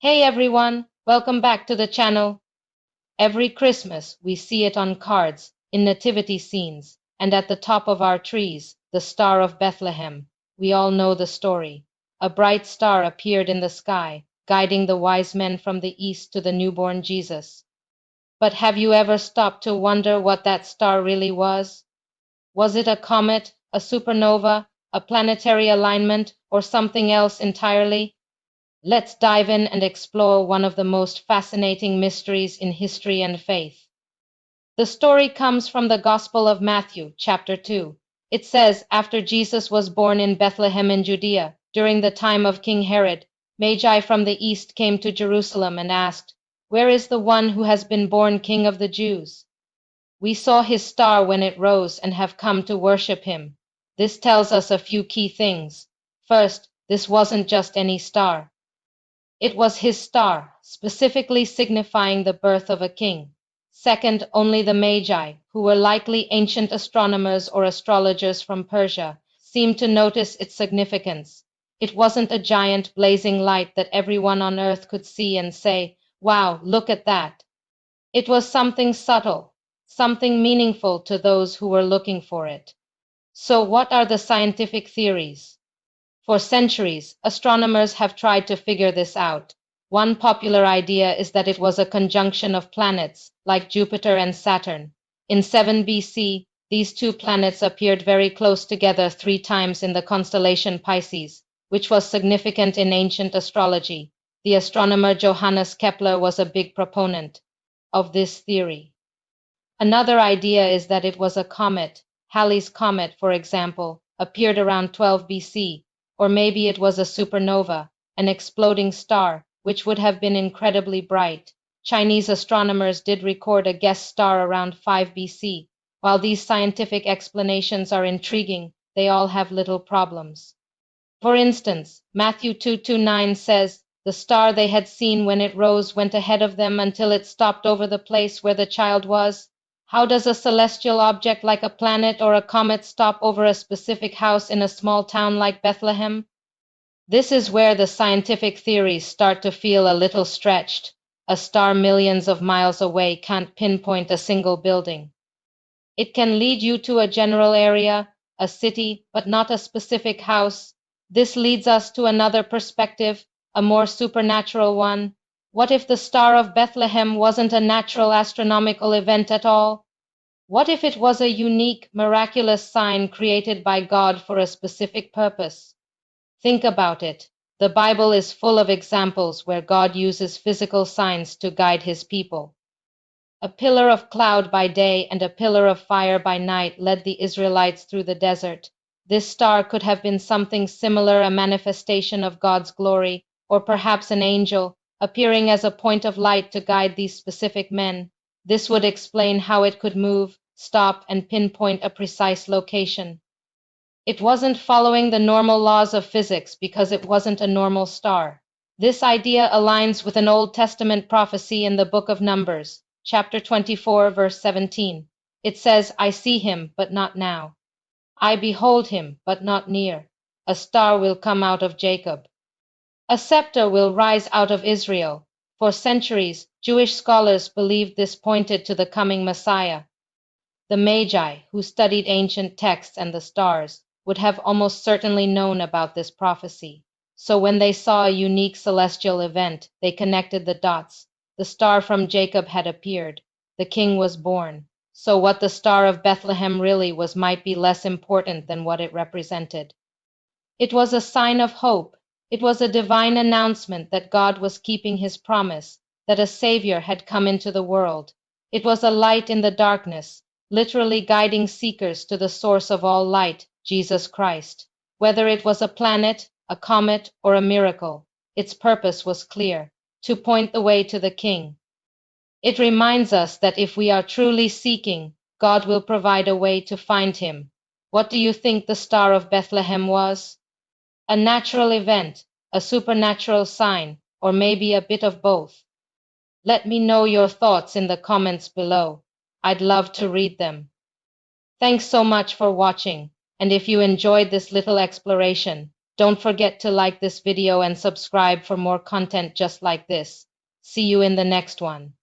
Hey everyone, welcome back to the channel. Every Christmas we see it on cards, in nativity scenes, and at the top of our trees, the Star of Bethlehem. We all know the story. A bright star appeared in the sky, guiding the wise men from the east to the newborn Jesus. But have you ever stopped to wonder what that star really was? Was it a comet, a supernova, a planetary alignment, or something else entirely? Let's dive in and explore one of the most fascinating mysteries in history and faith. The story comes from the Gospel of Matthew, chapter 2. It says, after Jesus was born in Bethlehem in Judea, during the time of King Herod, Magi from the east came to Jerusalem and asked, "Where is the one who has been born King of the Jews? We saw his star when it rose and have come to worship him." This tells us a few key things. First, this wasn't just any star. It was his star, specifically signifying the birth of a king. Second, only the Magi, who were likely ancient astronomers or astrologers from Persia, seemed to notice its significance. It wasn't a giant blazing light that everyone on earth could see and say, "Wow, look at that." It was something subtle, something meaningful to those who were looking for it. So, what are the scientific theories? For centuries, astronomers have tried to figure this out. One popular idea is that it was a conjunction of planets, like Jupiter and Saturn. In 7 BC, these two planets appeared very close together 3 times in the constellation Pisces, which was significant in ancient astrology. The astronomer Johannes Kepler was a big proponent of this theory. Another idea is that it was a comet. Halley's Comet, for example, appeared around 12 BC, or maybe it was a supernova, an exploding star, which would have been incredibly bright. Chinese astronomers did record a guest star around 5 BC. While these scientific explanations are intriguing, they all have little problems. For instance, Matthew 2:29 says, "The star they had seen when it rose went ahead of them until it stopped over the place where the child was." How does a celestial object like a planet or a comet stop over a specific house in a small town like Bethlehem? This is where the scientific theories start to feel a little stretched. A star millions of miles away can't pinpoint a single building. It can lead you to a general area, a city, but not a specific house. This leads us to another perspective, a more supernatural one. What if the Star of Bethlehem wasn't a natural astronomical event at all? What if it was a unique, miraculous sign created by God for a specific purpose? Think about it. The Bible is full of examples where God uses physical signs to guide his people. A pillar of cloud by day and a pillar of fire by night led the Israelites through the desert. This star could have been something similar, a manifestation of God's glory, or perhaps an angel, appearing as a point of light to guide these specific men. This would explain how it could move, stop, and pinpoint a precise location. It wasn't following the normal laws of physics because it wasn't a normal star. This idea aligns with an Old Testament prophecy in the book of Numbers, chapter 24, verse 17. It says, "I see him, but not now. I behold him, but not near. A star will come out of Jacob. A scepter will rise out of Israel." For centuries, Jewish scholars believed this pointed to the coming Messiah. The Magi, who studied ancient texts and the stars, would have almost certainly known about this prophecy. So when they saw a unique celestial event, they connected the dots. The star from Jacob had appeared. The king was born. So what the Star of Bethlehem really was might be less important than what it represented. It was a sign of hope. It was a divine announcement that God was keeping his promise, that a Savior had come into the world. It was a light in the darkness, literally guiding seekers to the source of all light, Jesus Christ. Whether it was a planet, a comet, or a miracle, its purpose was clear: to point the way to the King. It reminds us that if we are truly seeking, God will provide a way to find him. What do you think the Star of Bethlehem was? A natural event, a supernatural sign, or maybe a bit of both? Let me know your thoughts in the comments below. I'd love to read them. Thanks so much for watching, and if you enjoyed this little exploration, Don't forget to like this video and subscribe for more content just like this. See you in the next one.